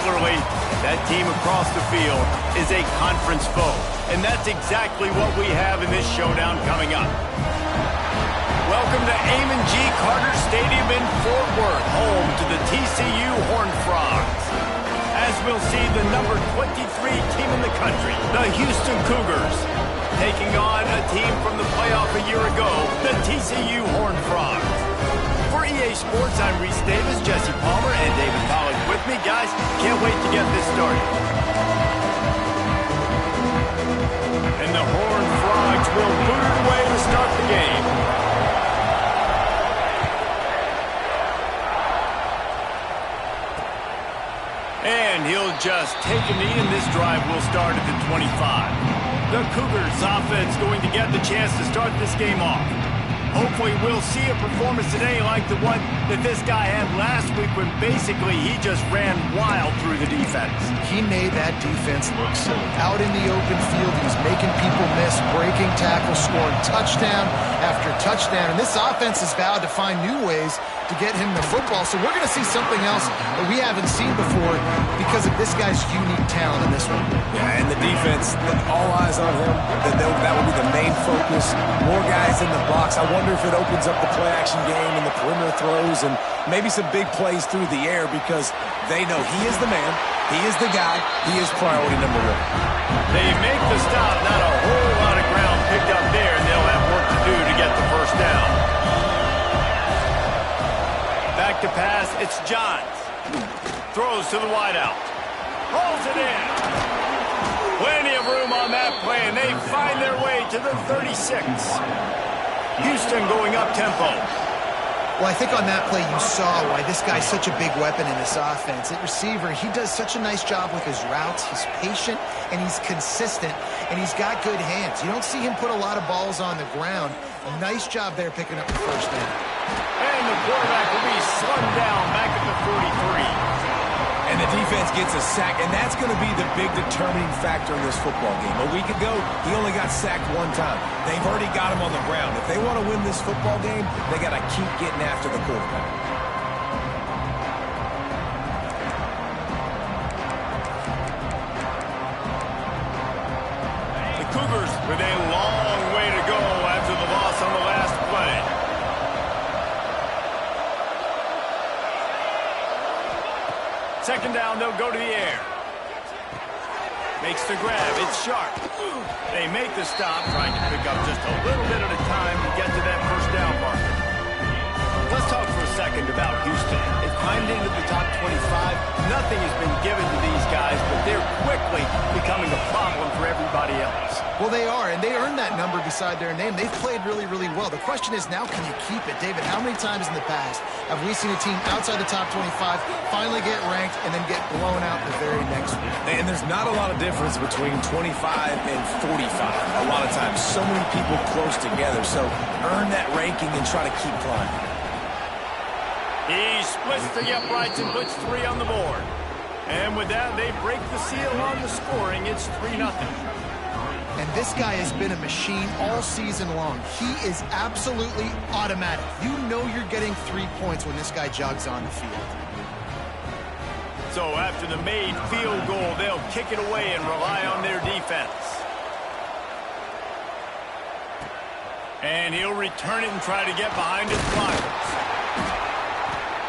particularly, that team across the field is a conference foe. And that's exactly what we have in this showdown coming up. Welcome to Amon G. Carter Stadium in Fort Worth, home to the TCU Horned Frogs. As we'll see, the number 23 team in the country, the Houston Cougars, taking on a team from the playoff a year ago, the TCU Horned Frogs. For EA Sports, I'm Reese Davis, Jesse Palmer, and David Pollack with me. Guys, can't wait to get this started. And the Horned Frogs will boot it away to start the game. And he'll just take a knee, and this drive will start at the 25. The Cougars offense going to get the chance to start this game off. Hopefully we'll see a performance today like the one that this guy had last week when basically he just ran wild through the defense. He made that defense look silly. Out in the open field, he was making people miss, breaking tackles, scoring touchdown after touchdown. And this offense has vowed to find new ways to get him the football. So we're going to see something else that we haven't seen before because of this guy's unique talent in this one. Yeah, and the defense, all eyes on him. That will be the main focus. More guys in the box. I wonder if it opens up the play-action game and the perimeter throws and maybe some big plays through the air because they know he is the man, he is the guy, he is priority number one. They make the stop, not a whole lot of ground picked up there, and they'll have work to do to get the first down. Back to pass, it's Johns. Throws to the wideout. Rolls it in. Plenty of room on that play, and they find their way to the 36. Houston going up-tempo. Well, I think on that play you saw why this guy's such a big weapon in this offense. At receiver, he does such a nice job with his routes. He's patient, and he's consistent, and he's got good hands. You don't see him put a lot of balls on the ground. Nice job there picking up the first down. And the quarterback will be slung down back at the 43. And the defense gets a sack, and that's going to be the big determining factor in this football game. A week ago, he only got sacked one time. They've already got him on the ground. If they want to win this football game, they got to keep getting after the quarterback. The Cougars with a long way to go after the loss on the last play. Second down, they'll go to the air. Makes the grab, it's Sharp. They make the stop, trying to pick up just a little bit at a time to get to that first down marker. Let's talk for a second about Houston. They've climbed into the top 25. Nothing has been given to these guys, but they're quickly becoming a problem for everybody else. Well, they are, and they earned that number beside their name. They've played really, really well. The question is now, can you keep it? David, how many times in the past have we seen a team outside the top 25 finally get ranked and then get blown out the very next week? And there's not a lot of difference between 25 and 45. A lot of times, so many people close together. So earn that ranking and try to keep climbing. He splits the uprights and puts 3 on the board. And with that, they break the seal on the scoring. It's 3-0. And this guy has been a machine all season long. He is absolutely automatic. You know you're getting 3 points when this guy jogs on the field. So after the made field goal, they'll kick it away and rely on their defense. And he'll return it and try to get behind his blockers.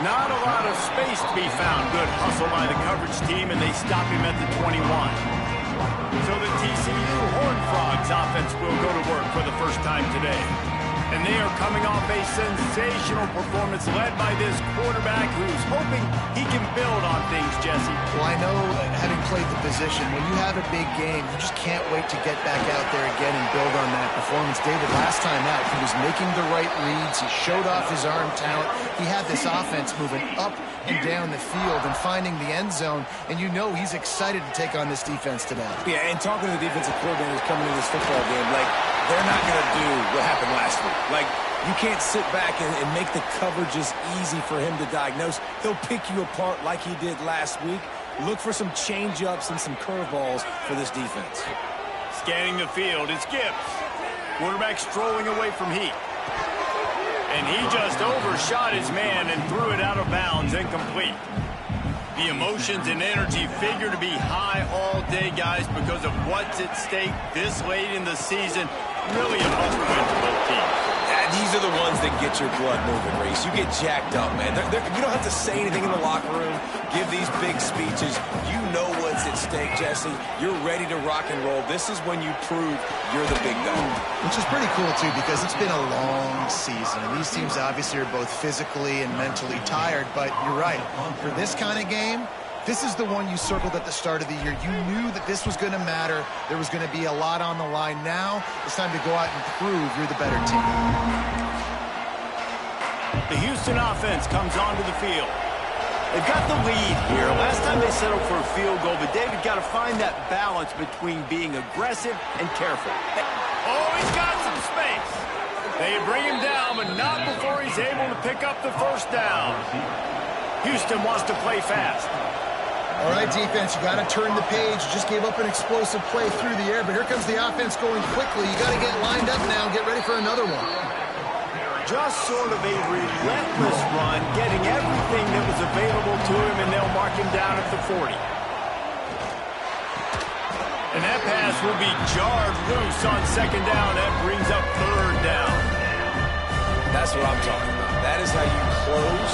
Not a lot of space to be found. Good hustle by the coverage team, and they stop him at the 21. So the TCU Horned Frogs offense will go to work for the first time today. And they are coming off a sensational performance led by this quarterback who's hoping he can build on things, Jesse. Well, I know, having played the position, when you have a big game, you just can't wait to get back out there again and build on that performance. David, last time out, he was making the right reads. He showed off his arm talent. He had this offense moving up and down the field and finding the end zone, and you know he's excited to take on this defense today. Yeah, and talking to the defensive coordinators coming into this football game, like, they're not going to do what happened last week. Like, you can't sit back and make the coverages easy for him to diagnose. He'll pick you apart like he did last week. Look for some change-ups and some curveballs for this defense. Scanning the field, it's Gibbs. Quarterback strolling away from Heat. And he just overshot his man and threw it out of bounds, incomplete. The The emotions and energy figure to be high all day, guys, because of what's at stake this late in the season. Really a must-win for both teams. These are the ones that get your blood moving, Reese. You get jacked up, man. You don't have to say anything in the locker room, give these big speeches. You know what's at stake, Jesse. You're ready to rock and roll. This is when you prove you're the big dog. Which is pretty cool, too, because it's been a long season. And these teams obviously are both physically and mentally tired, but you're right. For this kind of game, this is the one you circled at the start of the year. You knew that this was going to matter. There was going to be a lot on the line. Now it's time to go out and prove you're the better team. The Houston offense comes onto the field. They've got the lead here. Last time they settled for a field goal, but David got to find that balance between being aggressive and careful. Oh, he's got some space. They bring him down, but not before he's able to pick up the first down. Houston wants to play fast. All right, defense, you got to turn the page. You just gave up an explosive play through the air, but here comes the offense going quickly. You got to get lined up now and get ready for another one. Just sort of a relentless run, getting everything that was available to him, and they'll mark him down at the 40. And that pass will be jarred loose on second down. That brings up third down. That's what I'm talking about. That is how you close.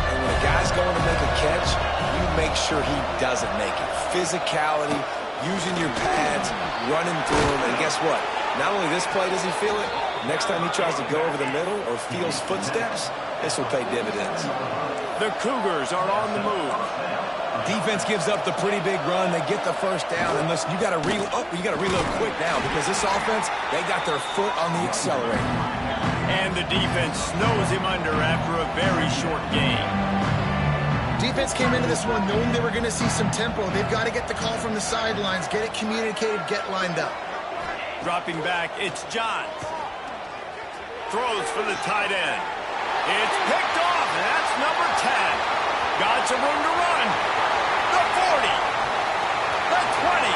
And when a guy's going to make a catch, you make sure he doesn't make it. Physicality, using your pads, running through him. And guess what? Not only this play does he feel it, next time he tries to go over the middle or feels footsteps, this will pay dividends. The Cougars are on the move. Defense gives up the pretty big run. They get the first down. And listen, you got to reload quick now because this offense, they got their foot on the accelerator. And the defense snows him under after a very short game. Defense came into this one knowing they were going to see some tempo. They've got to get the call from the sidelines, get it communicated, get lined up. Dropping back, it's Johns. Throws for the tight end. It's picked off, and that's number 10. Got some room to run. The 40. The 20.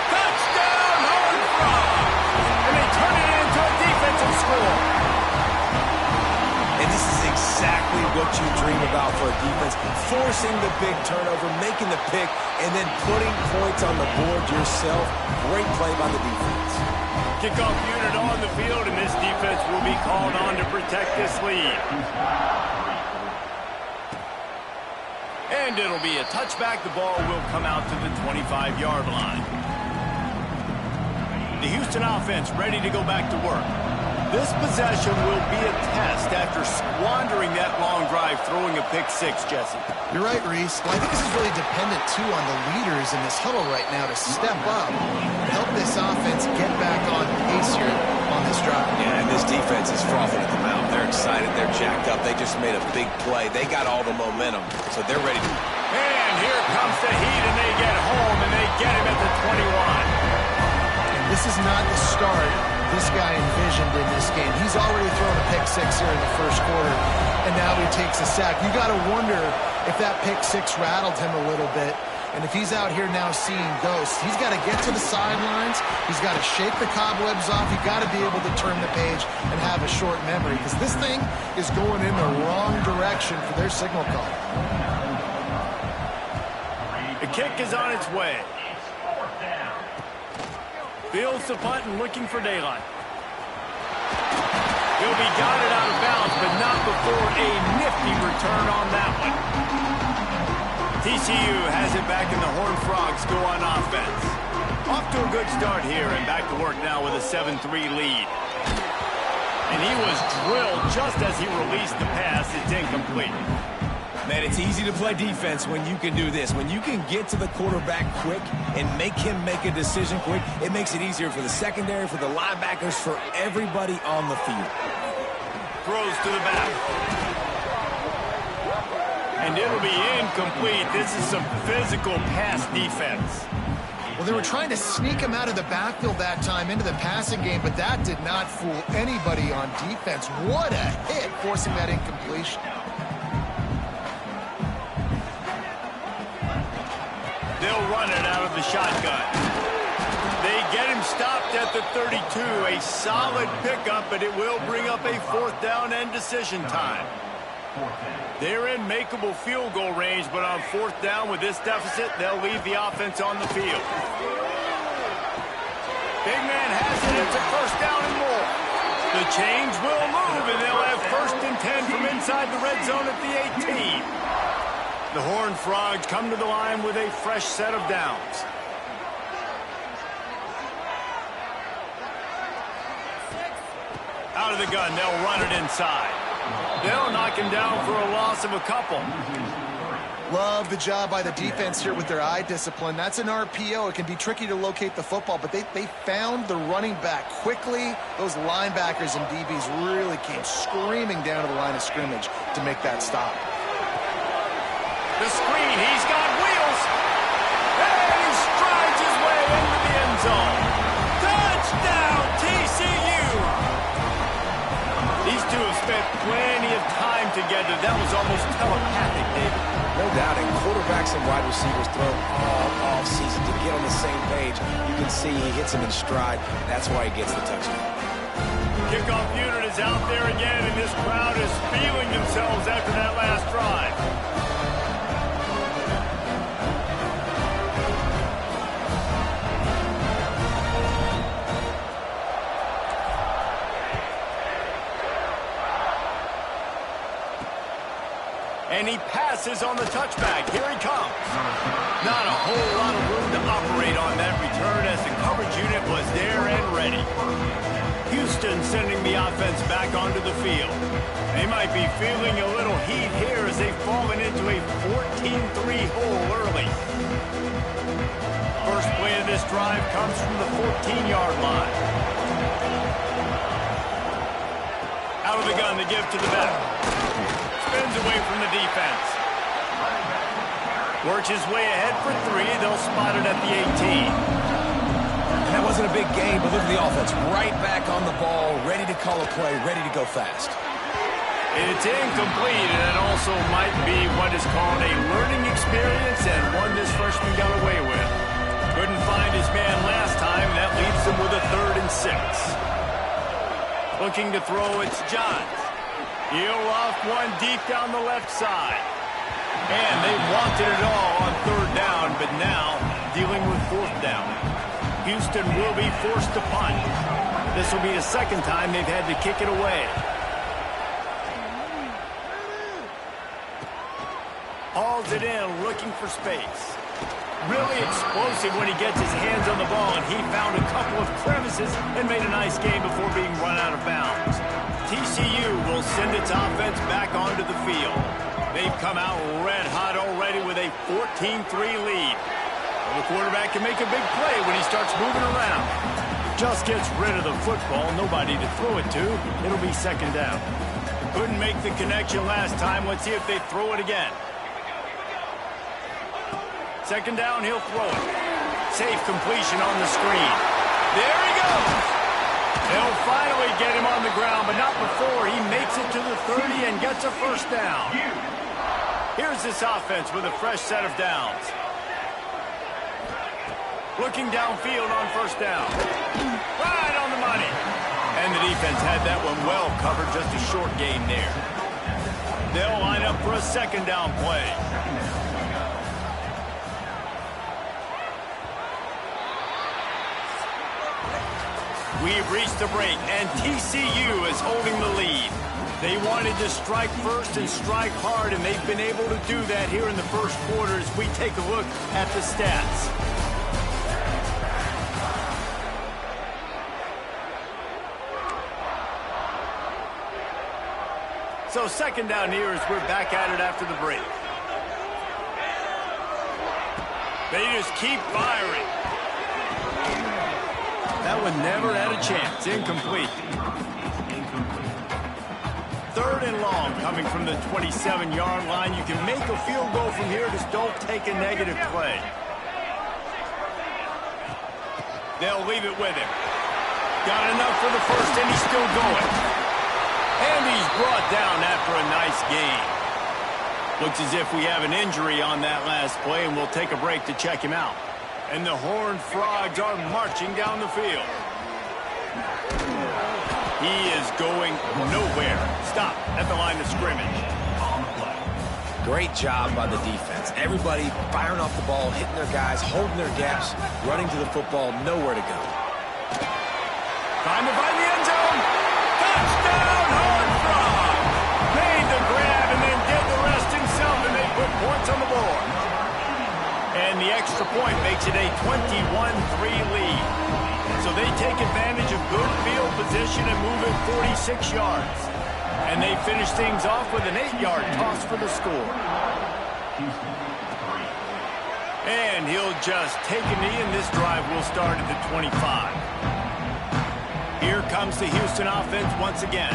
Touchdown, Horned Frogs. And they turn it into a defensive score. And this is exactly what you dream about for a defense. Forcing the big turnover, making the pick, and then putting points on the board yourself. Great play by the defense. Kickoff unit on the field, and this defense will be called on to protect this lead. And it'll be a touchback. The ball will come out to the 25-yard line. The Houston offense ready to go back to work. This possession will be a test after squandering that long drive, throwing a pick six, Jesse. You're right, Reese. Well, I think this is really dependent, too, on the leaders in this huddle right now to step up and help this offense get back on pace here on this drive. Yeah, and this defense is frothing at the mouth. They're excited. They're jacked up. They just made a big play. They got all the momentum, so they're ready to... And here comes the heat, and they get home, and they get him at the 21. And this is not the start this guy envisioned in this game. He's already thrown a pick six here in the first quarter, and now he takes a sack. You got to wonder if that pick six rattled him a little bit. And if he's out here now seeing ghosts, he's got to get to the sidelines. He's got to shake the cobwebs off. He's got to be able to turn the page and have a short memory, because this thing is going in the wrong direction for their signal call. The kick is on its way. Fields the punt and looking for daylight. He'll be guided out of bounds, but not before a nifty return on that one. TCU has it back, and the Horned Frogs go on offense. Off to a good start here, and back to work now with a 7-3 lead. And he was drilled just as he released the pass. It's incomplete. Man, it's easy to play defense when you can do this. When you can get to the quarterback quick and make him make a decision quick, it makes it easier for the secondary, for the linebackers, for everybody on the field. Throws to the back. And it'll be incomplete. This is some physical pass defense. Well, they were trying to sneak him out of the backfield that time into the passing game, but that did not fool anybody on defense. What a hit, forcing that incompletion. They'll run it out of the shotgun. They get him stopped at the 32. A solid pickup, but it will bring up a fourth down and decision time. They're in makeable field goal range, but on 4th down with this deficit, they'll leave the offense on the field. Big man has it. It's a 1st down and more. The chains will move, and they'll have 1st and 10 from inside the red zone at the 18. The Horned Frogs come to the line with a fresh set of downs. Out of the gun, they'll run it inside. They'll knock him down for a loss of a couple. Love the job by the defense here with their eye discipline. That's an RPO. It can be tricky to locate the football, but they found the running back quickly. Those linebackers and DBs really came screaming down to the line of scrimmage to make that stop. The screen, he's got wheels. And he strides his way into the end zone. Touchdown, TCU! These two have spent plenty of time together. That was almost telepathic, David. No doubt, and quarterbacks and wide receivers throw all off-season to get on the same page. You can see he hits him in stride. That's why he gets the touchdown. Kickoff unit is out there again, and this crowd is feeling themselves after that last drive. And he passes on the touchback. Here he comes. Not a whole lot of room to operate on that return as the coverage unit was there and ready. Houston sending the offense back onto the field. They might be feeling a little heat here as they've fallen into a 14-3 hole early. First play of this drive comes from the 14-yard line. Out of the gun to give to the back. Spins away from the defense. Works his way ahead for 3. They'll spot it at the 18. And that wasn't a big game, but look at the offense. Right back on the ball, ready to call a play, ready to go fast. It's incomplete, and it also might be what is called a learning experience and one this freshman got away with. Couldn't find his man last time, and that leaves him with a 3rd and 6. Looking to throw, it's Johns. He'll off one deep down the left side. And they wanted it all on 3rd down, but now dealing with 4th down. Houston will be forced to punt. This will be the 2nd time they've had to kick it away. Hauls it in, looking for space. Really explosive when he gets his hands on the ball, and he found a couple of crevices and made a nice game before being run out of bounds. TCU will send its offense back onto the field. They've come out red hot already with a 14-3 lead. Well, the quarterback can make a big play when he starts moving around. Just gets rid of the football, nobody to throw it to. It'll be 2nd down. Couldn't make the connection last time. Let's see if they throw it again. 2nd down, he'll throw it. Safe completion on the screen. There he goes. They'll finally get him on the ground, but not before he makes it to the 30 and gets a 1st down. Here's this offense with a fresh set of downs. Looking downfield on 1st down. Right on the money. And the defense had that one well covered, just a short gain there. They'll line up for a 2nd down play. We've reached the break, and TCU is holding the lead. They wanted to strike first and strike hard, and they've been able to do that here in the first quarter as we take a look at the stats. So 2nd down here as we're back at it after the break. They just keep firing. That one never had a chance. Incomplete. 3rd and long coming from the 27-yard line. You can make a field goal from here. Just don't take a negative play. They'll leave it with him. Got enough for the 1st, and he's still going. And he's brought down after a nice gain. Looks as if we have an injury on that last play, and we'll take a break to check him out. And the Horned Frogs are marching down the field. He is going nowhere. Stop at the line of scrimmage. Great job by the defense. Everybody firing off the ball, hitting their guys, holding their gaps, running to the football, nowhere to go. Trying to find the end zone. Touchdown, Horned Frog. Made the grab and then did the rest himself, and they put points on the board. And the extra point makes it a 21-3 lead. So they take advantage of good field position and move it 46 yards. And they finish things off with an 8-yard toss for the score. And he'll just take a knee, and this drive will start at the 25. Here comes the Houston offense once again.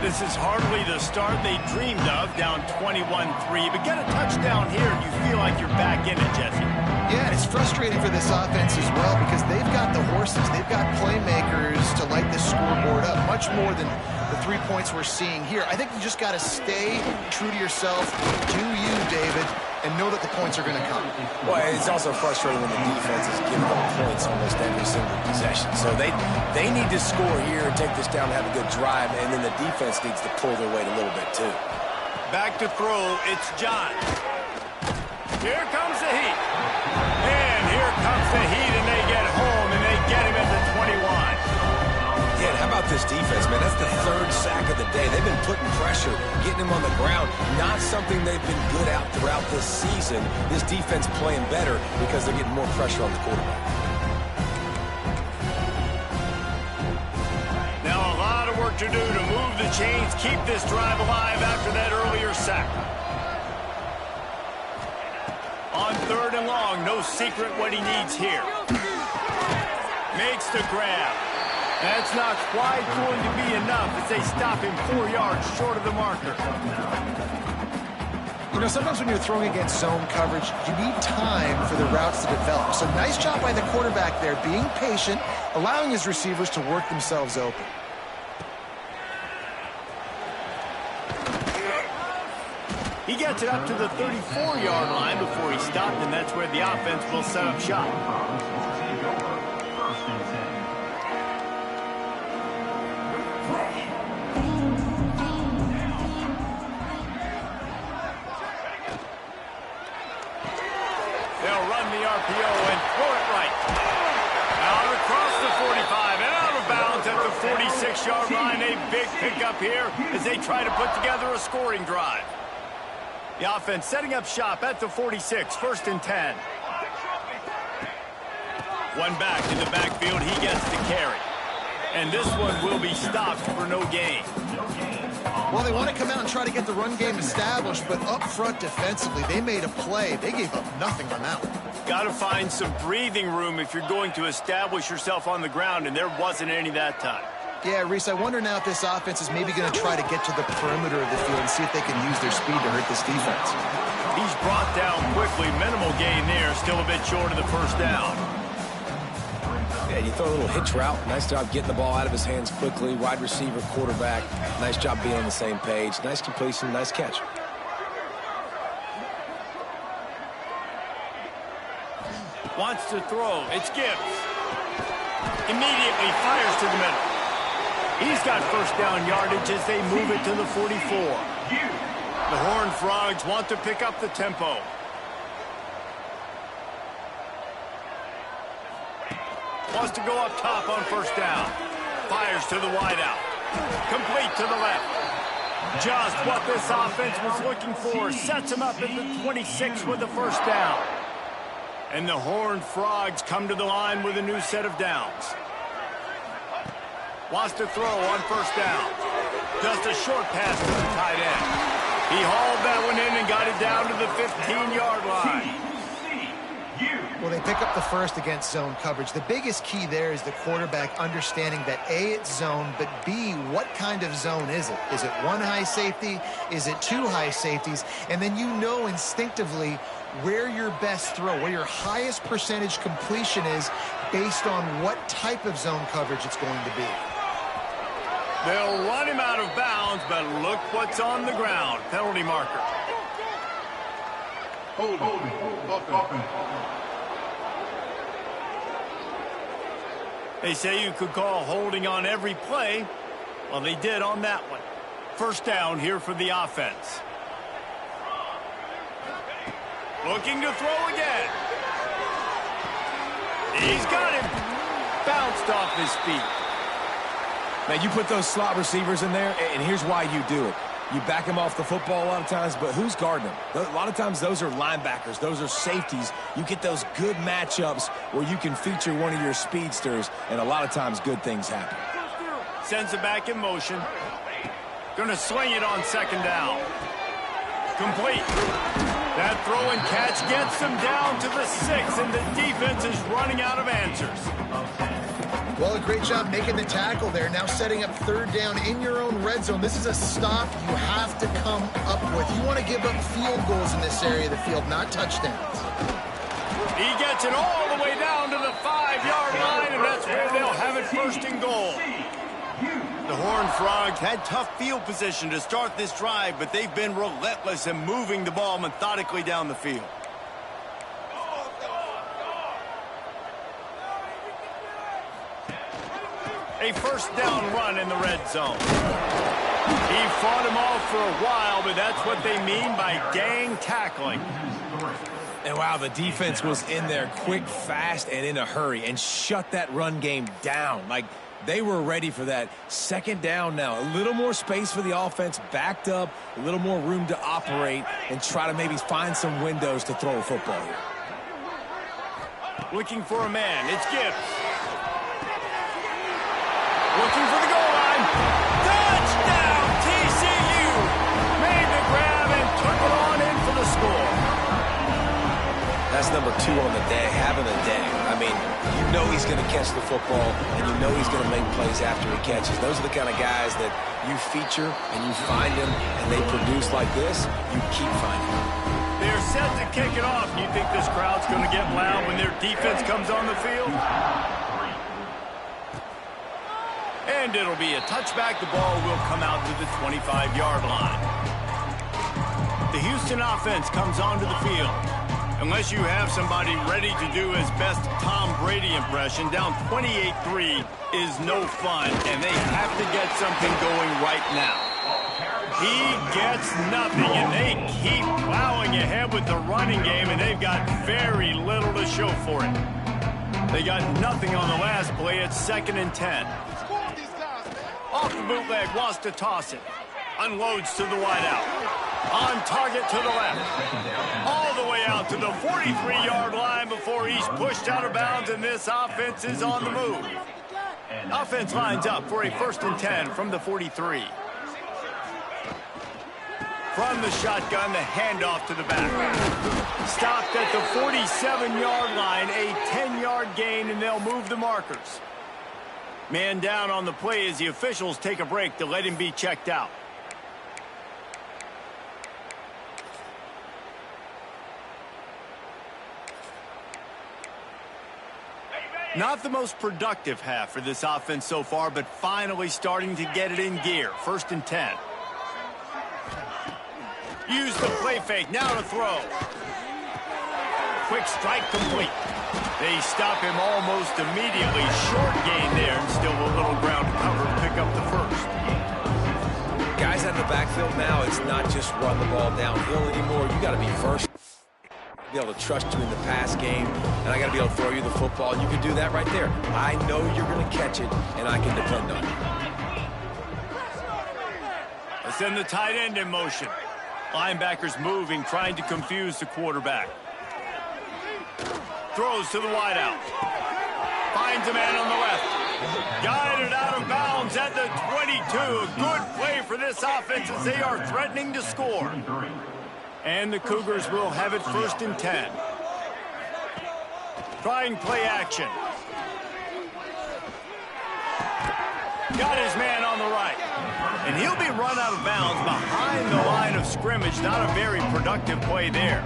This is hardly the start they dreamed of, down 21-3. But get a touchdown here, and you feel like you're back in it, Jesse. Yeah, it's frustrating for this offense as well because they've got the horses. They've got playmakers to light this scoreboard up, much more than the 3 points we're seeing here. I think you just got to stay true to yourself, do you, David, and know that the points are going to come. Well, it's also frustrating when the defense is giving up points almost every single possession. So they need to score here and take this down and have a good drive, and then the defense needs to pull their weight a little bit too. Back to throw, it's John. Here comes the heat. And here comes the heat, and they get home, and they get him at the 21. Yeah, and how about this defense, man? That's the third sack of the day. They've been putting pressure, getting him on the ground. Not something they've been good at throughout this season. This defense playing better because they're getting more pressure on the quarterback. Now a lot of work to do to move the chains, keep this drive alive after that earlier sack. On 3rd and long, no secret what he needs here. Makes the grab. That's not quite going to be enough as they stop him 4 yards short of the marker. You know, sometimes when you're throwing against zone coverage, you need time for the routes to develop. So nice job by the quarterback there, being patient, allowing his receivers to work themselves open. He gets it up to the 34-yard line before he stopped, and that's where the offense will set up shop. They'll run the RPO and throw it right. Out across the 45 and out of bounds at the 46-yard line. A big pickup here as they try to put together a scoring drive. The offense setting up shop at the 46, 1st and 10. One back in the backfield, he gets the carry. And this one will be stopped for no gain. Well, they want to come out and try to get the run game established, but up front defensively, they made a play. They gave up nothing on that one. Got to find some breathing room if you're going to establish yourself on the ground, and there wasn't any that time. Yeah, Reese, I wonder now if this offense is maybe going to try to get to the perimeter of the field and see if they can use their speed to hurt this defense. He's brought down quickly. Minimal gain there. Still a bit short of the 1st down. Yeah, you throw a little hitch route. Nice job getting the ball out of his hands quickly. Wide receiver, quarterback. Nice job being on the same page. Nice completion, nice catch. Wants to throw. It's Gibbs. Immediately fires to the middle. He's got 1st down yardage as they move it to the 44. The Horned Frogs want to pick up the tempo. Wants to go up top on 1st down. Fires to the wideout. Complete to the left. Just what this offense was looking for. Sets him up at the 26 with the 1st down. And the Horned Frogs come to the line with a new set of downs. Wants to throw on 1st down. Just a short pass to the tight end. He hauled that one in and got it down to the 15-yard line. Well, they pick up the 1st against zone coverage. The biggest key there is the quarterback understanding that A, it's zone, but B, what kind of zone is it? Is it 1 high safety? Is it 2 high safeties? And then you know instinctively where your best throw, where your highest percentage completion is based on what type of zone coverage it's going to be. They'll run him out of bounds, but look what's on the ground. Penalty marker. They say you could call holding on every play. Well, they did on that one. 1st down here for the offense. Looking to throw again. He's got him. Bounced off his feet. Now, you put those slot receivers in there, and here's why you do it. You back them off the football a lot of times, but who's guarding them? A lot of times those are linebackers. Those are safeties. You get those good matchups where you can feature one of your speedsters, and a lot of times good things happen. Sends it back in motion. Going to sling it on second down. Complete. That throw and catch gets them down to the 6, and the defense is running out of answers. Well, a great job making the tackle there. Now setting up third down in your own red zone. This is a stop you have to come up with. You want to give up field goals in this area of the field, not touchdowns. He gets it all the way down to the 5-yard line, and that's where they'll have it first and goal. The Horned Frogs had tough field position to start this drive, but they've been relentless in moving the ball methodically down the field. A first down run in the red zone. He fought him off for a while, but that's what they mean by gang tackling. And wow, the defense was in there quick, fast, and in a hurry and shut that run game down. Like, they were ready for that. Second down now. A little more space for the offense, backed up, a little more room to operate and try to maybe find some windows to throw a football here. Looking for a man. It's Gibbs. Looking for the goal line. Touchdown, TCU. Made the grab and took it on in for the score. That's number 2 on the day, having a day. I mean, you know he's going to catch the football, and you know he's going to make plays after he catches. Those are the kind of guys that you feature and you find them, and they produce like this, you keep finding them. They're set to kick it off. Do you think this crowd's going to get loud when their defense comes on the field? And it'll be a touchback. The ball will come out to the 25-yard line. The Houston offense comes onto the field. Unless you have somebody ready to do his best Tom Brady impression, down 28-3 is no fun, and they have to get something going right now. He gets nothing, and they keep plowing ahead with the running game, and they've got very little to show for it. They got nothing on the last play. It's 2nd and 10. Off the bootleg, wants to toss it. Unloads to the wideout. On target to the left. All the way out to the 43-yard line before he's pushed out of bounds, and this offense is on the move. Offense lines up for a 1st and 10 from the 43. From the shotgun, the handoff to the back. Stopped at the 47-yard line, a 10-yard gain, and they'll move the markers. Man down on the play as the officials take a break to let him be checked out. Not the most productive half for this offense so far, but finally starting to get it in gear. 1st and 10. Use the play fake, now to throw. Quick strike complete. They stop him almost immediately. Short gain there, and still a little ground to cover to pick up the 1st. Guys out of the backfield now, it's not just run the ball downhill anymore. You got to be first. Be able to trust you in the pass game, and I got to be able to throw you the football. You can do that right there. I know you're going to catch it, and I can depend on it. They send the tight end in motion. Linebackers moving, trying to confuse the quarterback. Throws to the wideout. Finds a man on the left. Guided out of bounds at the 22. A good play for this offense as they are threatening to score. And the Cougars will have it 1st and 10. Trying play action. Got his man on the right. And he'll be run out of bounds behind the line of scrimmage. Not a very productive play there.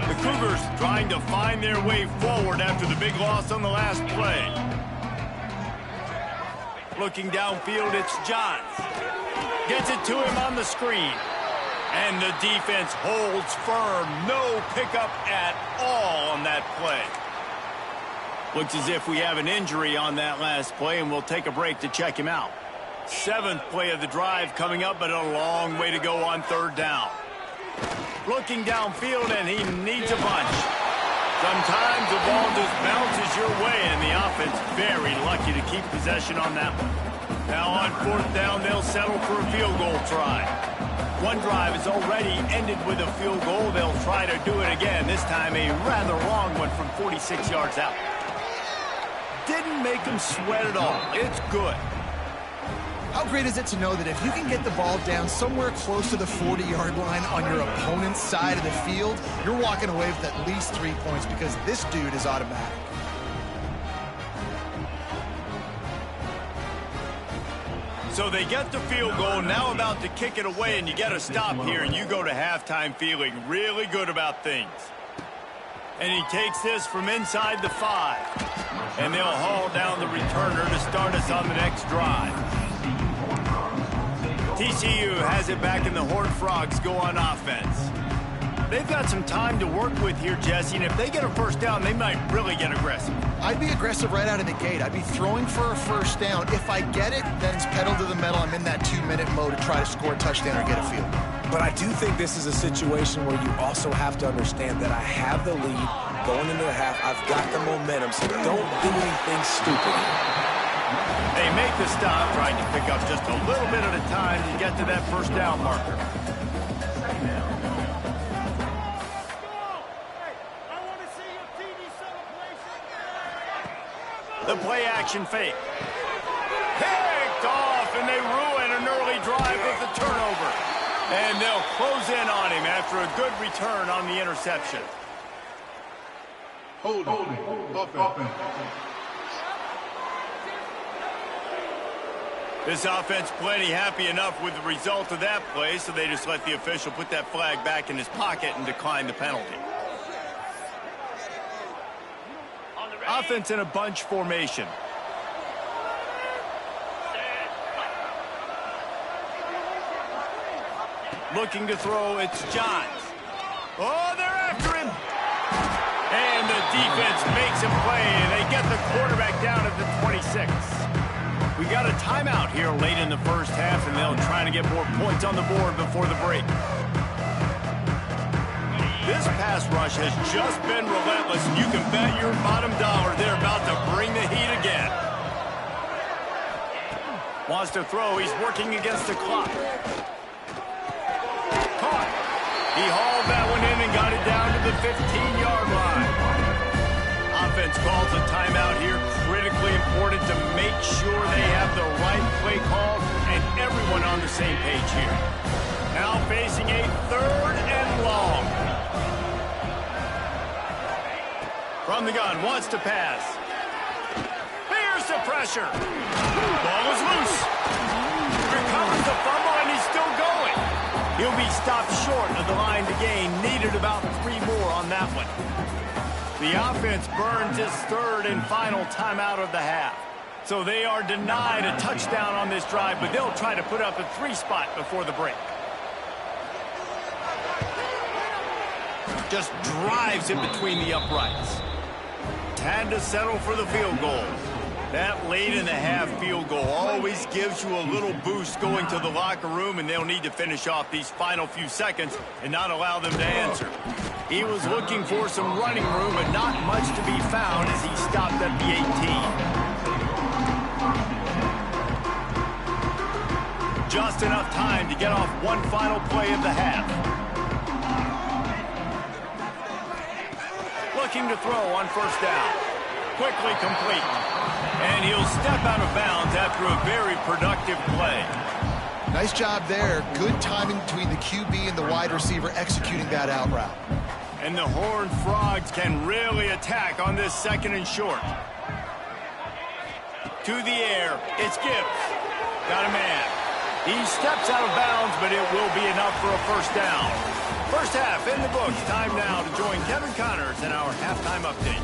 The Cougars trying to find their way forward after the big loss on the last play. Looking downfield, it's Johns. Gets it to him on the screen. And the defense holds firm. No pickup at all on that play. Looks as if we have an injury on that last play, and we'll take a break to check him out. 7th play of the drive coming up, but a long way to go on 3rd down. Looking downfield, and he needs a bunch. Sometimes the ball just bounces your way, and the offense very lucky to keep possession on that one. Now on 4th down, they'll settle for a field goal try. One drive has already ended with a field goal. They'll try to do it again, this time a rather long one from 46 yards out. Didn't make them sweat at all. It's good. How great is it to know that if you can get the ball down somewhere close to the 40-yard line on your opponent's side of the field, you're walking away with at least 3 points because this dude is automatic. So they get the field goal, now about to kick it away, and you get a stop here, and you go to halftime feeling really good about things. And he takes this from inside the 5. And they'll haul down the returner to start us on the next drive. TCU has it back, and the Horned Frogs go on offense. They've got some time to work with here, Jesse, and if they get a first down, they might really get aggressive. I'd be aggressive right out of the gate. I'd be throwing for a first down. If I get it, then it's pedal to the metal. I'm in that 2-minute mode to try to score a touchdown or get a field goal. But I do think this is a situation where you also have to understand that I have the lead going into the half. I've got the momentum, so don't do anything stupid. They make the stop, trying to pick up just a little bit at a time to get to that first down marker. The play action fake. Picked off, and they ruin an early drive with the turnover. And they'll close in on him after a good return on the interception. Holding. Offense. This offense plenty happy enough with the result of that play, so they just let the official put that flag back in his pocket and decline the penalty. Offense in a bunch formation. Looking to throw, it's Johns. Oh, they're after him. And the defense makes a play, and they get the quarterback down at the 26. We got a timeout here late in the first half, and they'll try to get more points on the board before the break. This pass rush has just been relentless, and you can bet your bottom dollar they're about to bring the heat again. Wants to throw, he's working against the clock. Caught. He hauled that one in and got it down to the 15-yard line. Offense calls a timeout here. Critically important to make sure they have the right play call and everyone on the same page here. Now facing a 3rd and long. From the gun, wants to pass. Here's the pressure. Ball is loose. Recovers the fumble, and he's still going. He'll be stopped short of the line to gain. Needed about 3 more on that one. The offense burns its 3rd and final timeout of the half. So they are denied a touchdown on this drive, but they'll try to put up a 3 spot before the break. Just drives it between the uprights. Had to settle for the field goal. That late in the half field goal always gives you a little boost going to the locker room, and they'll need to finish off these final few seconds and not allow them to answer. He was looking for some running room, but not much to be found as he stopped at the 18. Just enough time to get off one final play of the half. Looking to throw on first down. Quickly complete. And he'll step out of bounds after a very productive play. Nice job there. Good timing between the QB and the wide receiver executing that out route. And the Horned Frogs can really attack on this 2nd and short. To the air. It's Gibbs. Got a man. He steps out of bounds, but it will be enough for a first down. First half in the books. Time now to join Kevin Connors in our halftime update.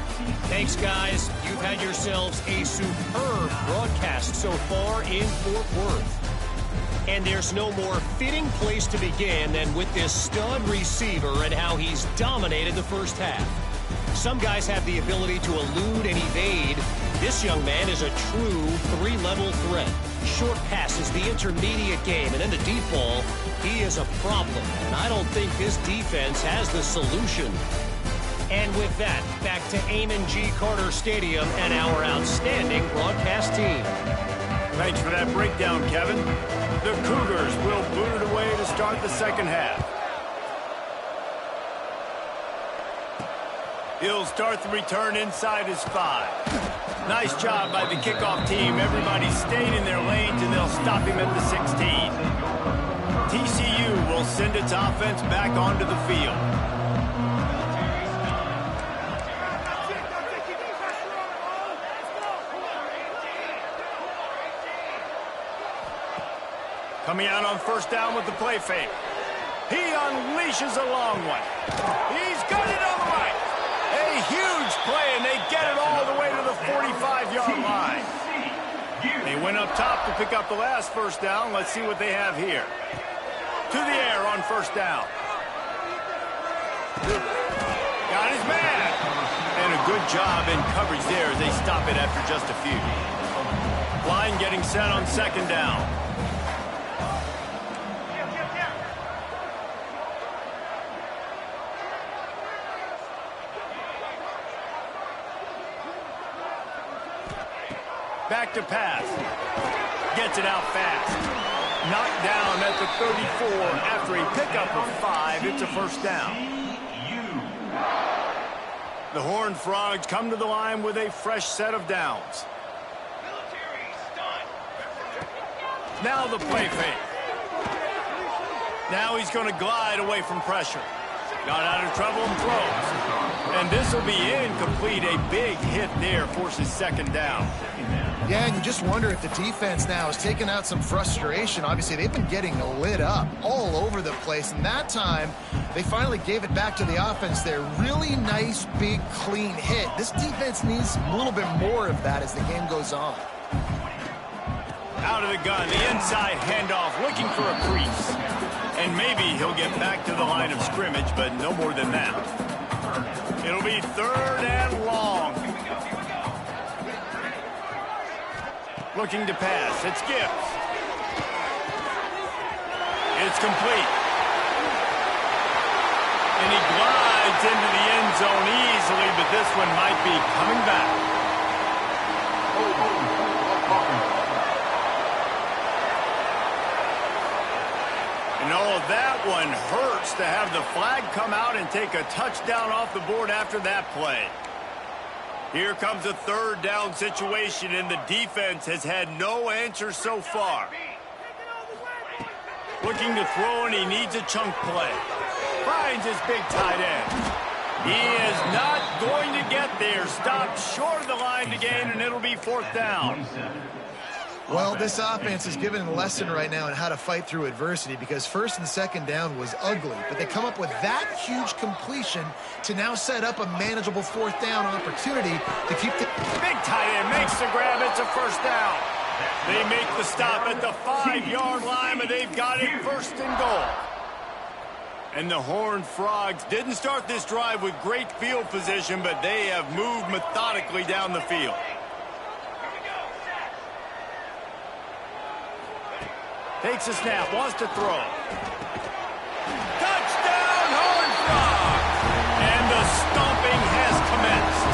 Thanks, guys. You've had yourselves a superb broadcast so far in Fort Worth. And there's no more fitting place to begin than with this stud receiver and how he's dominated the first half. Some guys have the ability to elude and evade. This young man is a true three-level threat. Short passes, the intermediate game, and in the deep ball, he is a problem. And I don't think this defense has the solution. And with that, back to Amon G. Carter Stadium and our outstanding broadcast team. Thanks for that breakdown, Kevin. The Cougars will boot it away to start the second half. He'll start the return inside his 5. Nice job by the kickoff team. Everybody stayed in their lanes, and they'll stop him at the 16. TCU will send its offense back onto the field. Coming out on first down with the play fake. He unleashes a long one. He's got it on the right. A huge play, and they get it all the way to the 45-yard line. They went up top to pick up the last first down. Let's see what they have here. To the air on first down. Got his man. And a good job in coverage there as they stop it after just a few. Line getting set on second down. Back to pass. Gets it out fast. Knocked down at the 34 after a pickup of 5. It's a first down. The Horned Frogs come to the line with a fresh set of downs. Now the play fake. Now he's going to glide away from pressure. Got out of trouble and throws. And this will be incomplete. A big hit there forces second down. Yeah, and you just wonder if the defense now has taken out some frustration. Obviously, they've been getting lit up all over the place. And that time, they finally gave it back to the offense there. Really nice, big, clean hit. This defense needs a little bit more of that as the game goes on. Out of the gun, the inside handoff, looking for a crease. And maybe he'll get back to the line of scrimmage, but no more than that. It'll be third and long. Looking to pass. It's Gibbs. It's complete. And he glides into the end zone easily, but this one might be coming back. And oh, that one hurts to have the flag come out and take a touchdown off the board after that play. Here comes a third down situation, and the defense has had no answer so far. Looking to throw, and he needs a chunk play. Finds his big tight end. He is not going to get there. Stopped short of the line to gain, and it'll be fourth down. Well, this offense is given a lesson right now on how to fight through adversity, because first and second down was ugly, but they come up with that huge completion to now set up a manageable fourth down opportunity to keep the... Big tight end makes the grab. It's a first down. They make the stop at the 5-yard line, but they've got it first and goal. And the Horned Frogs didn't start this drive with great field position, but they have moved methodically down the field. Takes a snap, wants to throw. Touchdown, Horned Frogs! And the stomping has commenced.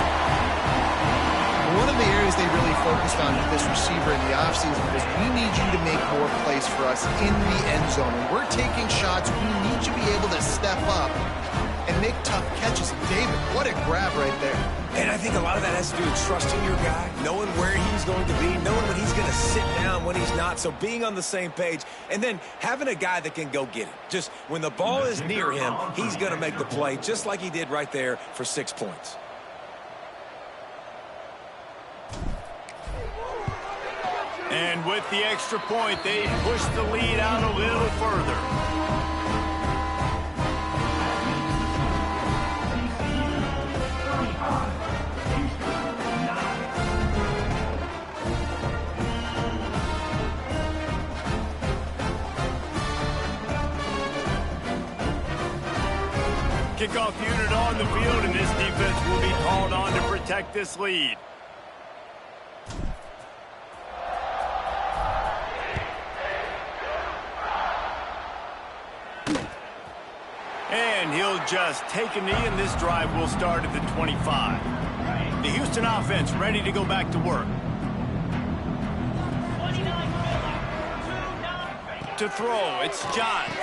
One of the areas they really focused on with this receiver in the offseason was, we need you to make more plays for us in the end zone. When we're taking shots, we need you to be able to step up and make tough catches. David, what a grab right there. And I think a lot of that has to do with trusting your guy, knowing where he's going to be, knowing when he's going to sit down, when he's not. So being on the same page, and then having a guy that can go get it. Just when the ball is near him, he's going to make the play, just like he did right there for 6 points. And with the extra point, they push the lead out a little further. kickoff unit on the field, and this defense will be called on to protect this lead. And he'll just take a knee, and this drive will start at the 25. The Houston offense ready to go back to work. To throw, it's Johns.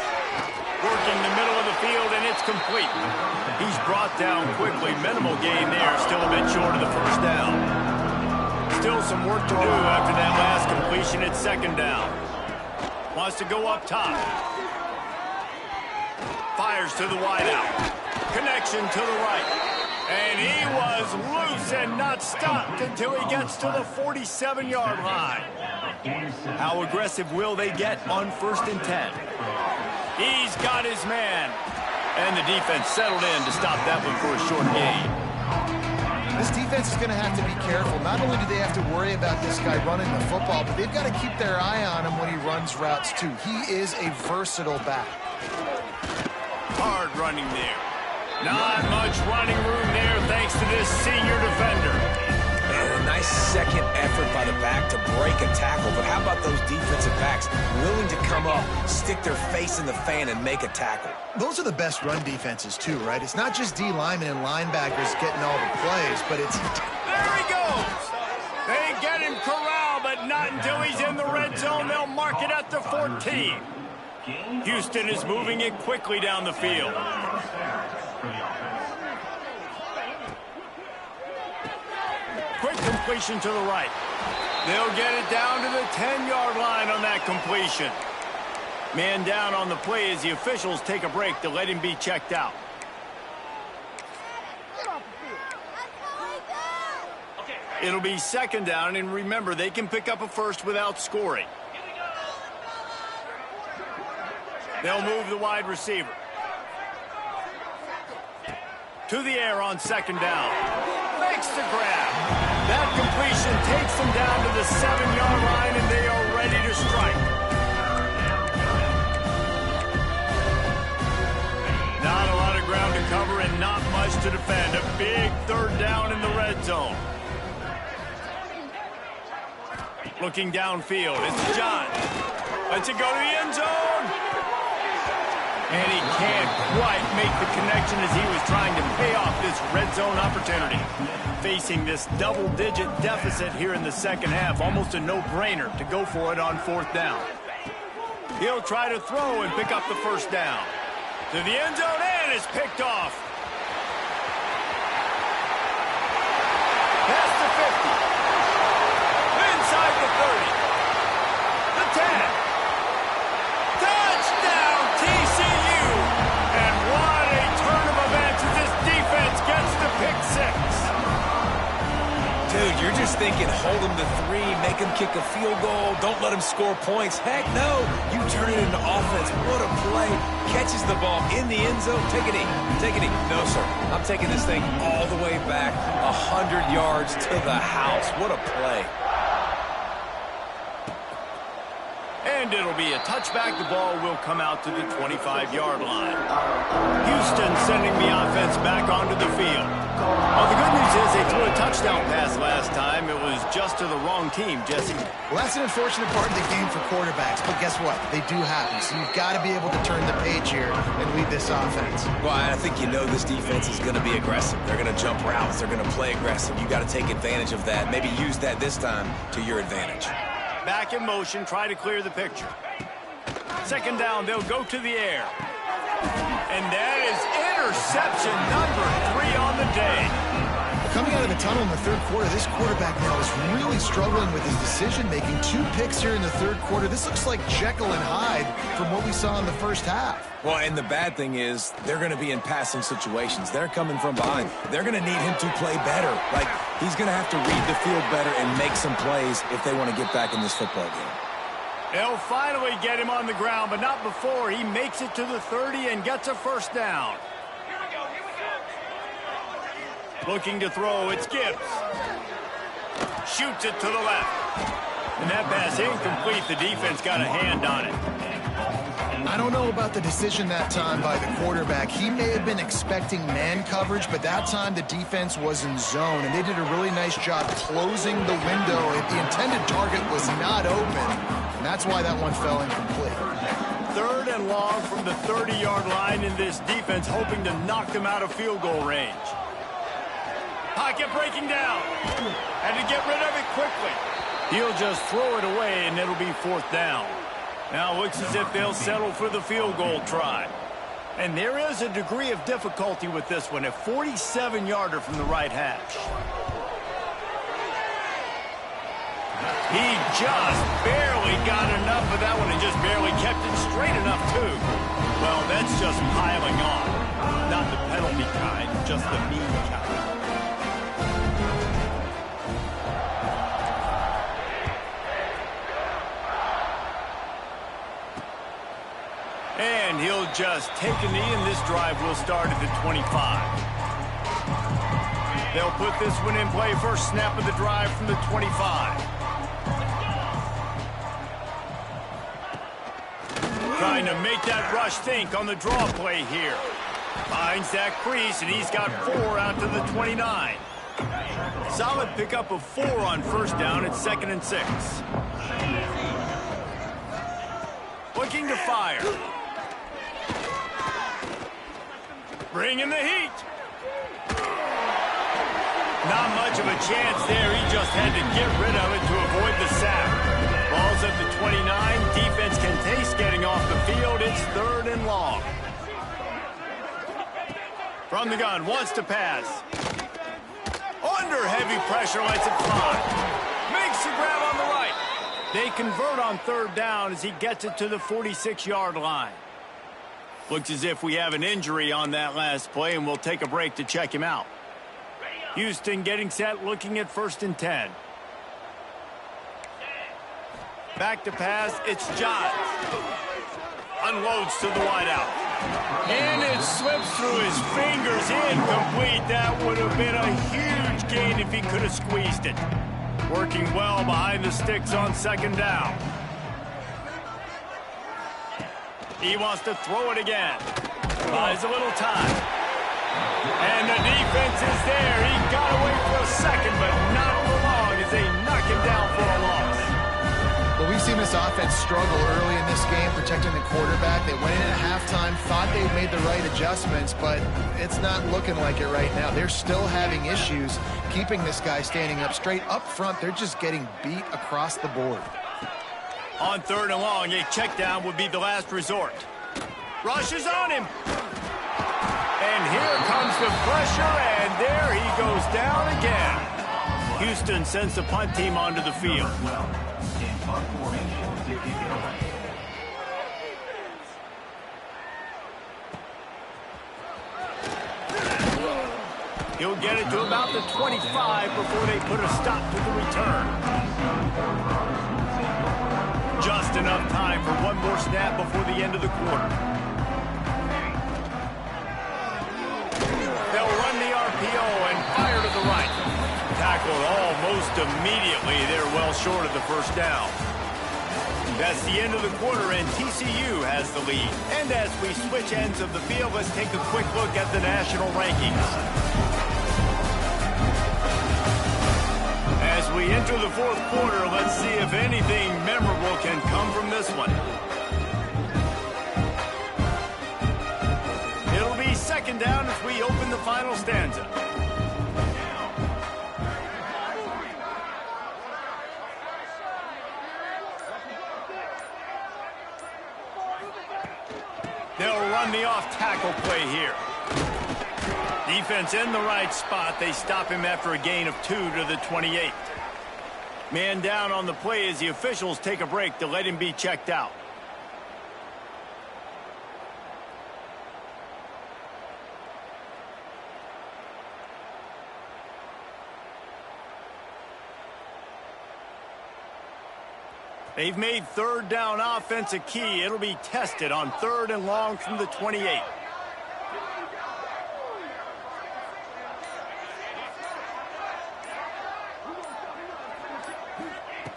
Working the middle of the field, and it's complete. He's brought down quickly. Minimal gain there, still a bit short of the first down. Still some work to do after that last completion at second down. Wants to go up top. Fires to the wideout. Connection to the right. And he was loose and not stopped until he gets to the 47-yard line. How aggressive will they get on 1st and 10? He's got his man. And the defense settled in to stop that one for a short gain. This defense is going to have to be careful. Not only do they have to worry about this guy running the football, but they've got to keep their eye on him when he runs routes too. He is a versatile back. Hard running there. Not much running room there thanks to this senior defender. And a nice second effort by the back to break a tackle. But how about those defensive backs willing to come up, stick their face in the fan, and make a tackle? Those are the best run defenses too, right? It's not just D linemen and linebackers getting all the plays, but it's... There he goes! They get him corralled, but not until he's in the red zone. They'll mark it at the 14. Houston is moving it quickly down the field. Quick completion to the right. They'll get it down to the 10-yard line on that completion. Man down on the play as the officials take a break to let him be checked out. It'll be second down, and remember, they can pick up a first without scoring. They'll move the wide receiver. To the air on second down. Makes the grab. That completion takes them down to the 7-yard line, and they are ready to strike. Not a lot of ground to cover and not much to defend. A big third down in the red zone. Looking downfield, it's John. Lets it go to the end zone. And he can't quite make the connection as he was trying to pay off this red zone opportunity. Facing this double-digit deficit here in the second half, almost a no-brainer to go for it on 4th down. He'll try to throw and pick up the first down. To the end zone, and it's picked off. Past the 50. Inside the 30. The 10. Touchdown, TCU! And what a turn of events as this defense gets the pick 6. Dude, you're just thinking, hold him to 3, make him kick a field goal, don't let him score points. Heck no, you turn it into offense. What a play. Catches the ball in the end zone. Take a knee. Take a knee. No, sir. I'm taking this thing all the way back 100 yards to the house. What a play. And it'll be a touchback. The ball will come out to the 25-yard line. Houston sending the offense back onto the field. Well, the good news is they threw a touchdown pass last time. It was just to the wrong team, Jesse. Well, that's an unfortunate part of the game for quarterbacks, but guess what? They do happen, so you've got to be able to turn the page here and lead this offense. Well, I think you know this defense is going to be aggressive. They're going to jump routes. They're going to play aggressive. You got to take advantage of that. Maybe use that this time to your advantage. Back in motion, try to clear the picture. Second down, they'll go to the air. And that is interception number 3 on the day. Coming out of the tunnel in the third quarter, this quarterback now is really struggling with his decision-making. 2 picks here in the third quarter. This looks like Jekyll and Hyde from what we saw in the first half. Well, and the bad thing is they're going to be in passing situations. They're coming from behind. They're going to need him to play better. Like, he's going to have to read the field better and make some plays if they want to get back in this football game. They'll finally get him on the ground, but not before he makes it to the 30 and gets a first down. Looking to throw, it's Gibbs. Shoots it to the left. And that pass incomplete. The defense got a hand on it. I don't know about the decision that time by the quarterback. He may have been expecting man coverage, but that time the defense was in zone, and they did a really nice job closing the window. The intended target was not open, and that's why that one fell incomplete. 3rd and long from the 30-yard line in this defense, hoping to knock them out of field goal range. Pocket breaking down. Had to get rid of it quickly. He'll just throw it away, and it'll be 4th down. Now it looks as if they'll settle for the field goal try. And there is a degree of difficulty with this one, a 47-yarder from the right hash. He just barely got enough of that one and just barely kept it straight enough, too. Well, that's just piling on. Not the penalty kind, just the mean kind. And he'll just take a knee, and this drive will start at the 25. They'll put this one in play. First snap of the drive from the 25. Trying to make that rush think on the draw play here. Finds that crease, and he's got 4 out to the 29. Solid pickup of 4 on first down. It's 2nd and 6. Looking to fire. Bringing the heat. Not much of a chance there. He just had to get rid of it to avoid the sack. Ball's at the 29. Defense can taste getting off the field. It's 3rd and long. From the gun, wants to pass. Under heavy pressure, lets it fly. Makes the grab on the right. They convert on 3rd down as he gets it to the 46-yard line. Looks as if we have an injury on that last play, and we'll take a break to check him out. Houston getting set, looking at 1st and 10. Back to pass, it's Johns. Unloads to the wideout. And it slips through his fingers, incomplete. That would have been a huge gain if he could have squeezed it. Working well behind the sticks on 2nd down. He wants to throw it again. Buys a little time. And the defense is there. He got away for a second, but not for long as they knock him down for a loss. Well, we've seen this offense struggle early in this game protecting the quarterback. They went in at halftime, thought they'd made the right adjustments, but it's not looking like it right now. They're still having issues keeping this guy standing up straight. Up front, they're just getting beat across the board. On 3rd and long, a check down would be the last resort. Rush is on him. And here comes the pressure, and there he goes down again. Houston sends the punt team onto the field. He'll get it to about the 25 before they put a stop to the return. Just enough time for one more snap before the end of the quarter. They'll run the RPO and fire to the right. Tackled almost immediately. They're well short of the 1st down. That's the end of the quarter, and TCU has the lead. And as we switch ends of the field, let's take a quick look at the national rankings. As we enter the 4th quarter, let's see if anything memorable can come from this one. It'll be 2nd down as we open the final stanza. They'll run the off-tackle play here. Defense in the right spot. They stop him after a gain of 2 to the 28. Man down on the play as the officials take a break to let him be checked out. They've made 3rd down offense a key. It'll be tested on 3rd and long from the 28.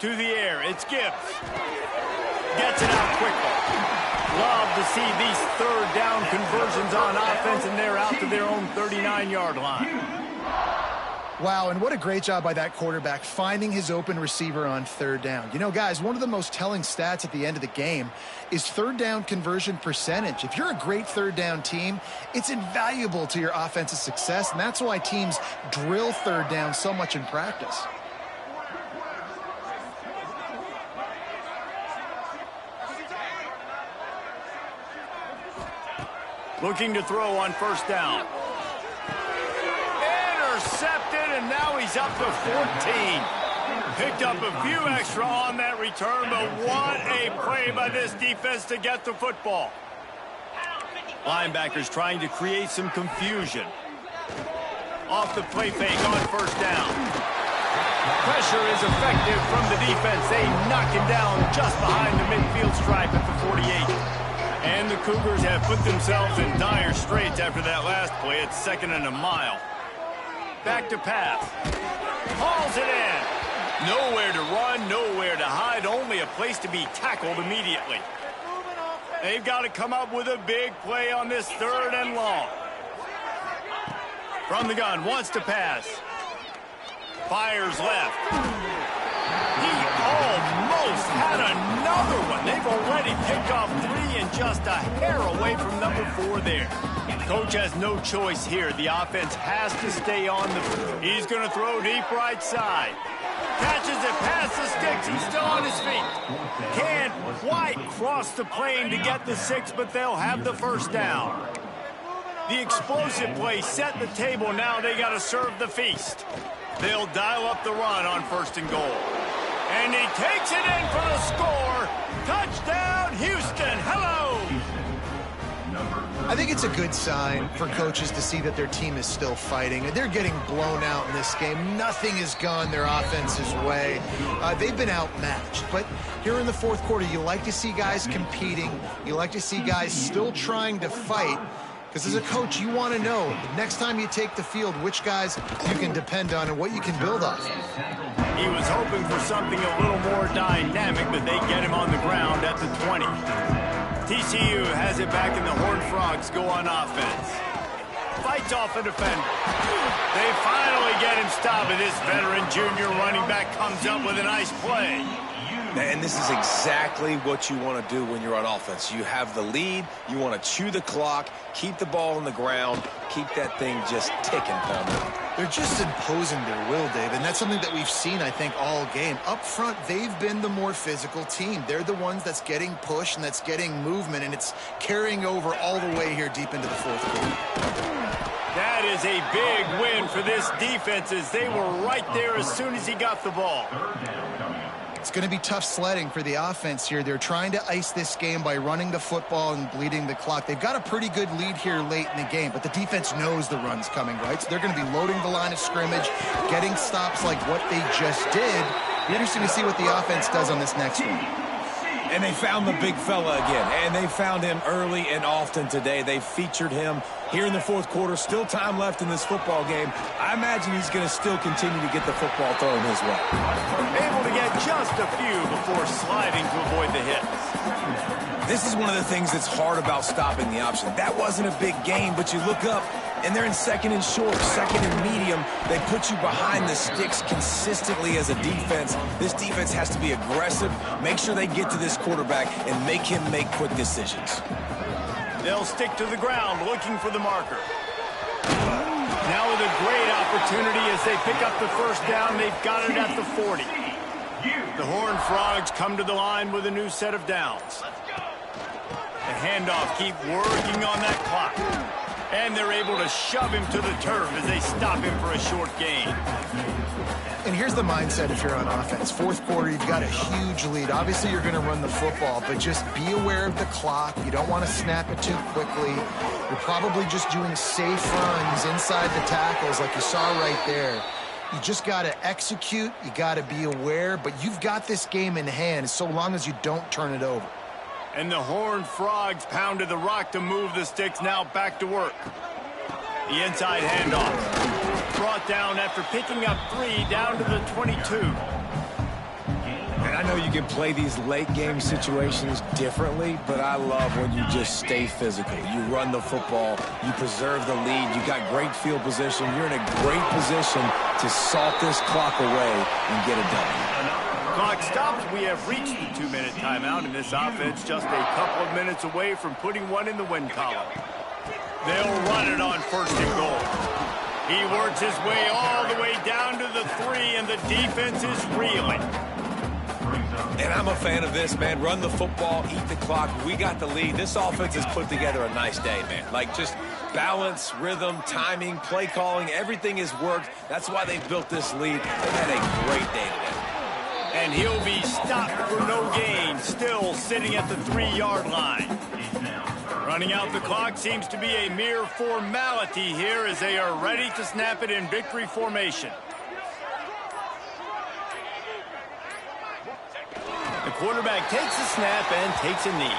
through the air. It's Gibbs. Gets it out quickly. Love to see these third down conversions on offense, and they're out to their own 39-yard line. Wow, and what a great job by that quarterback finding his open receiver on third down. You know, guys, one of the most telling stats at the end of the game is third down conversion percentage. If you're a great third down team, it's invaluable to your offensive success, and that's why teams drill third down so much in practice. Looking to throw on first down. Intercepted, and now he's up to 14. Picked up a few extra on that return, but what a play by this defense to get the football. Linebackers trying to create some confusion. Off the play fake on first down. Pressure is effective from the defense. They knock him down just behind the midfield stripe at the 48. And the Cougars have put themselves in dire straits after that last play. It's 2nd and a mile. Back to pass. Hauls it in. Nowhere to run, nowhere to hide, only a place to be tackled immediately. They've got to come up with a big play on this 3rd and long. From the gun, wants to pass. Fires left. He almost had another one. They've already picked off 3 and just a hair away from number 4 there. Coach has no choice here. The offense has to stay on the field. He's going to throw deep right side. Catches it past the sticks. He's still on his feet. Can't quite cross the plane to get the 6, but they'll have the first down. The explosive play set the table. Now they got to serve the feast. They'll dial up the run on 1st and goal. And he takes it in for the score. Touchdown, Houston. Hello. I think it's a good sign for coaches to see that their team is still fighting. They're getting blown out in this game. Nothing has gone their offense's way. They've been outmatched. But here in the 4th quarter, you like to see guys competing. You like to see guys still trying to fight. Because as a coach, you want to know, next time you take the field, which guys you can depend on and what you can build off. He was hoping for something a little more dynamic, but they get him on the ground at the 20. TCU has it back, and the Horned Frogs go on offense. Fights off a defender. They finally get him stopped, and this veteran junior running back comes up with a nice play. And this is exactly what you want to do when you're on offense. You have the lead. You want to chew the clock, keep the ball on the ground, keep that thing just ticking, Thumb. They're just imposing their will, Dave, and that's something that we've seen, I think, all game. Up front, they've been the more physical team. They're the ones that's getting pushed and that's getting movement, and it's carrying over all the way here deep into the 4th quarter. That is a big win for this defense, as they were right there as soon as he got the ball. It's going to be tough sledding for the offense here. They're trying to ice this game by running the football and bleeding the clock. They've got a pretty good lead here late in the game, but the defense knows the run's coming, right? So they're going to be loading the line of scrimmage, getting stops like what they just did. It'll be interesting to see what the offense does on this next one. And they found the big fella again, and they found him early and often today. They featured him here in the 4th quarter. Still time left in this football game. I imagine he's going to still continue to get the football thrown his way. Able to get just a few before sliding to avoid the hits. This is one of the things that's hard about stopping the option. That wasn't a big game, but you look up, and they're in 2nd and short, 2nd and medium. They put you behind the sticks consistently as a defense. This defense has to be aggressive, make sure they get to this quarterback, and make him make quick decisions. They'll stick to the ground looking for the marker. Now with a great opportunity as they pick up the first down. They've got it at the 40. The Horned Frogs come to the line with a new set of downs. The handoff, keep working on that clock. And they're able to shove him to the turf as they stop him for a short gain. And here's the mindset if you're on offense. 4th quarter, you've got a huge lead. Obviously, you're going to run the football, but just be aware of the clock. You don't want to snap it too quickly. You're probably just doing safe runs inside the tackles like you saw right there. You just got to execute. You got to be aware, but you've got this game in hand so long as you don't turn it over. And the Horned Frogs pounded the rock to move the sticks. Now back to work. The inside handoff. Brought down after picking up 3 down to the 22. I know you can play these late-game situations differently, but I love when you just stay physical. You run the football, you preserve the lead, you got great field position. You're in a great position to salt this clock away and get it done. Clock stops. We have reached the 2-minute timeout, and this offense just a couple of minutes away from putting one in the win column. They'll run it on 1st and goal. He works his way all the way down to the 3, and the defense is reeling. And I'm a fan of this, man. Run the football, eat the clock. We got the lead. This offense has put together a nice day, man. Like, just balance, rhythm, timing, play calling, everything has worked. That's why they built this lead. They've had a great day today. And he'll be stopped for no gain, still sitting at the 3-yard line. Running out the clock seems to be a mere formality here as they are ready to snap it in victory formation. The quarterback takes a snap and takes a knee.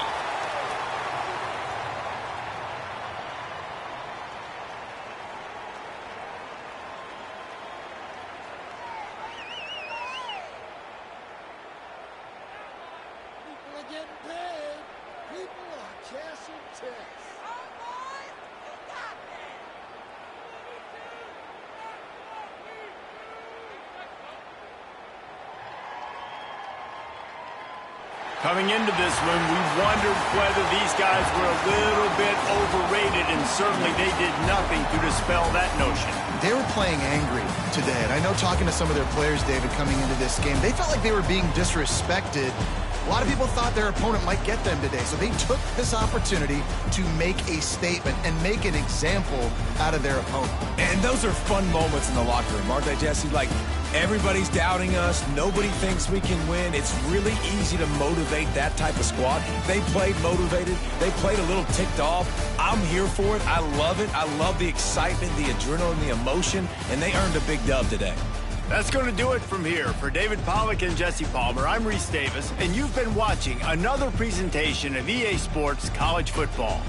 Coming into this one, we wondered whether these guys were a little bit overrated, and certainly they did nothing to dispel that notion. They were playing angry today, and I know talking to some of their players, David, coming into this game, they felt like they were being disrespected. A lot of people thought their opponent might get them today, so they took this opportunity to make a statement and make an example out of their opponent. And those are fun moments in the locker room, aren't they, Jesse? Like, everybody's doubting us. Nobody thinks we can win. It's really easy to motivate that type of squad. They played motivated. They played a little ticked off. I'm here for it. I love it. I love the excitement, the adrenaline, the emotion, and they earned a big dub today. That's going to do it from here. For David Pollack and Jesse Palmer, I'm Reese Davis, and you've been watching another presentation of EA Sports College Football.